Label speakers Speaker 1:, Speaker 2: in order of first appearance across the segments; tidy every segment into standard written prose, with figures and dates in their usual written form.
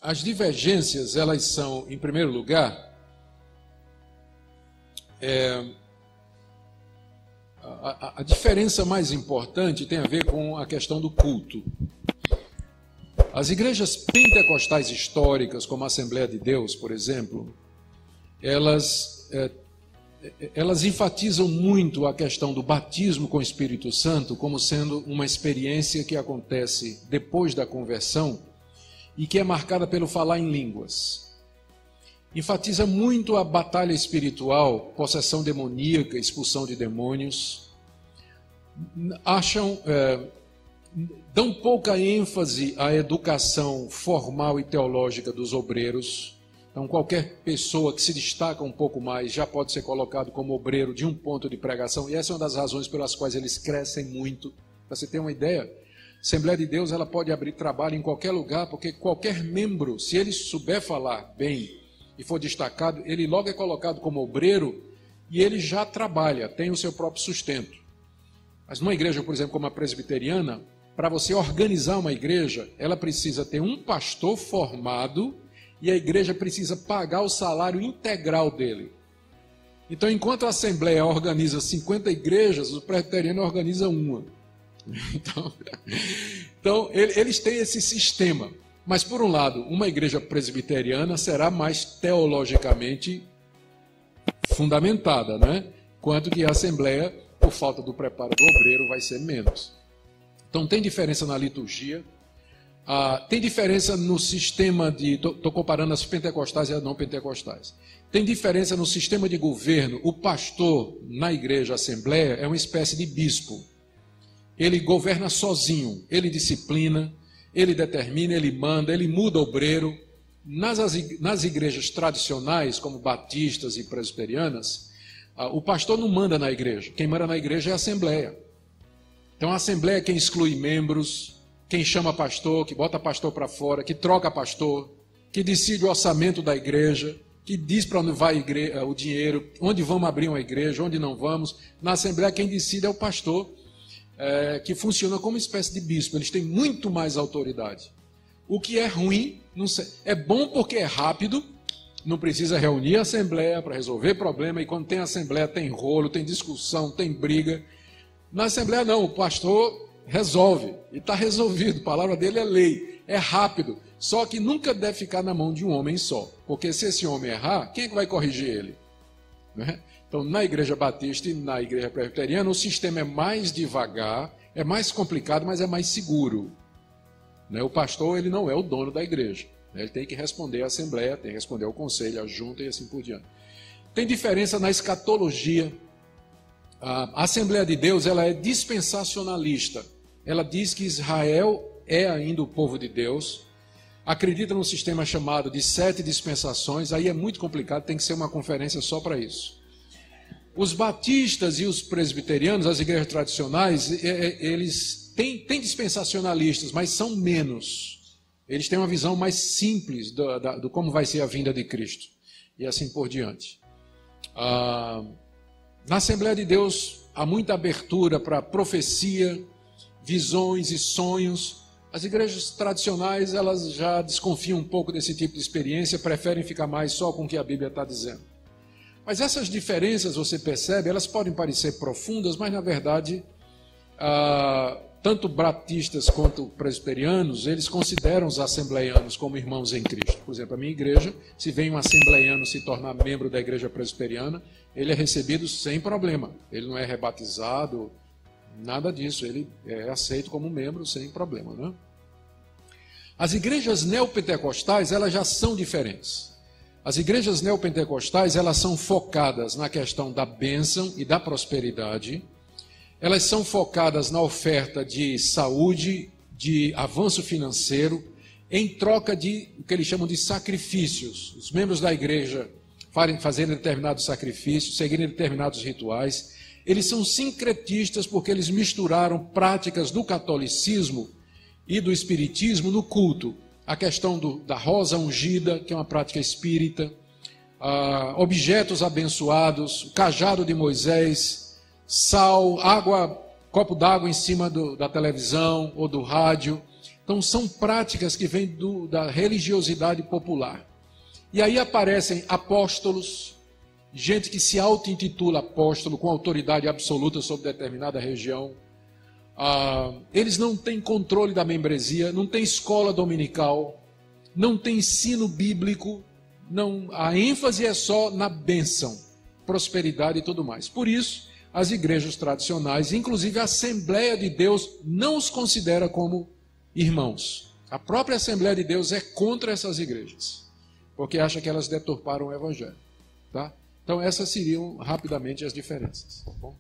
Speaker 1: As divergências, elas são, em primeiro lugar, a diferença mais importante tem a ver com a questão do culto. As igrejas pentecostais históricas, como a Assembleia de Deus, por exemplo, elas enfatizam muito a questão do batismo com o Espírito Santo como sendo uma experiência que acontece depois da conversão e que é marcada pelo falar em línguas. Enfatiza muito a batalha espiritual, possessão demoníaca, expulsão de demônios. Dão pouca ênfase à educação formal e teológica dos obreiros. Então, qualquer pessoa que se destaca um pouco mais já pode ser colocado como obreiro de um ponto de pregação, e essa é uma das razões pelas quais eles crescem muito. Para você ter uma ideia, a Assembleia de Deus ela pode abrir trabalho em qualquer lugar, porque qualquer membro, se ele souber falar bem e for destacado, ele logo é colocado como obreiro e ele já trabalha, tem o seu próprio sustento. Mas numa igreja, por exemplo, como a presbiteriana, para você organizar uma igreja, ela precisa ter um pastor formado e a igreja precisa pagar o salário integral dele. Então, enquanto a Assembleia organiza 50 igrejas, o presbiteriano organiza uma. Então, eles têm esse sistema. Mas, por um lado, uma igreja presbiteriana será mais teologicamente fundamentada, né? Enquanto que a Assembleia, por falta do preparo do obreiro, vai ser menos. Então, tem diferença na liturgia. Tem diferença no sistema de... Estou comparando as pentecostais e as não pentecostais. Tem diferença no sistema de governo. O pastor na igreja, Assembleia, é uma espécie de bispo. Ele governa sozinho, ele disciplina, ele determina, ele manda, ele muda o obreiro. Nas igrejas tradicionais, como batistas e presbiterianas, o pastor não manda na igreja. Quem manda na igreja é a Assembleia. Então a Assembleia é quem exclui membros, quem chama pastor, que bota pastor para fora, que troca pastor, que decide o orçamento da igreja, que diz para onde vai o dinheiro, onde vamos abrir uma igreja, onde não vamos. Na Assembleia quem decide é o pastor, que funciona como uma espécie de bispo. Eles têm muito mais autoridade. O que é ruim, não sei, é bom porque é rápido, não precisa reunir a Assembleia para resolver problema, e quando tem Assembleia tem rolo, tem discussão, tem briga. Na Assembleia não, o pastor resolve, e está resolvido, a palavra dele é lei, é rápido, só que nunca deve ficar na mão de um homem só, porque se esse homem errar, quem é que vai corrigir ele? Né? Então, na igreja batista e na igreja presbiteriana, o sistema é mais devagar, é mais complicado, mas é mais seguro. Né? O pastor, ele não é o dono da igreja, né? Ele tem que responder à Assembleia, tem que responder ao conselho, à junta e assim por diante. Tem diferença na escatologia. A Assembleia de Deus, ela é dispensacionalista. Ela diz que Israel é ainda o povo de Deus, acredita num sistema chamado de 7 dispensações, aí é muito complicado, tem que ser uma conferência só para isso. Os batistas e os presbiterianos, as igrejas tradicionais, eles têm dispensacionalistas, mas são menos. Eles têm uma visão mais simples do como vai ser a vinda de Cristo, e assim por diante. Na Assembleia de Deus, há muita abertura para profecia, visões e sonhos. As igrejas tradicionais, elas já desconfiam um pouco desse tipo de experiência, preferem ficar mais só com o que a Bíblia está dizendo. Mas essas diferenças, você percebe, elas podem parecer profundas, mas na verdade, tanto batistas quanto presbiterianos, eles consideram os assembleianos como irmãos em Cristo. Por exemplo, a minha igreja, se vem um assembleiano se tornar membro da igreja presbiteriana, ele é recebido sem problema. Ele não é rebatizado, nada disso. Ele é aceito como membro sem problema, né? As igrejas neopentecostais, elas já são diferentes. As igrejas neopentecostais, elas são focadas na questão da bênção e da prosperidade. Elas são focadas na oferta de saúde, de avanço financeiro, em troca de o que eles chamam de sacrifícios. Os membros da igreja fazerem determinados sacrifícios, seguirem determinados rituais. Eles são sincretistas porque eles misturaram práticas do catolicismo e do espiritismo no culto. A questão da rosa ungida, que é uma prática espírita, objetos abençoados, o cajado de Moisés, sal, água, copo d'água em cima da televisão ou do rádio. Então são práticas que vêm da religiosidade popular. E aí aparecem apóstolos, gente que se auto-intitula apóstolo com autoridade absoluta sobre determinada região. Eles não têm controle da membresia, não têm escola dominical, não têm ensino bíblico, a ênfase é só na bênção, prosperidade e tudo mais. Por isso, as igrejas tradicionais, inclusive a Assembleia de Deus, não os considera como irmãos. A própria Assembleia de Deus é contra essas igrejas, porque acha que elas deturparam o Evangelho. Tá? Então essas seriam rapidamente as diferenças. Tá bom?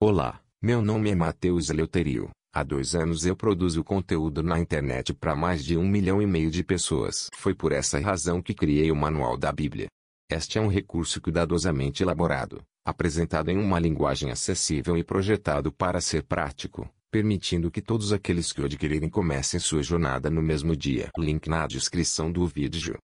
Speaker 2: Olá, meu nome é Mateus Eleuterio. Há 2 anos eu produzo conteúdo na internet para mais de 1,5 milhão de pessoas. Foi por essa razão que criei o Manual da Bíblia. Este é um recurso cuidadosamente elaborado, apresentado em uma linguagem acessível e projetado para ser prático, permitindo que todos aqueles que o adquirirem comecem sua jornada no mesmo dia. Link na descrição do vídeo.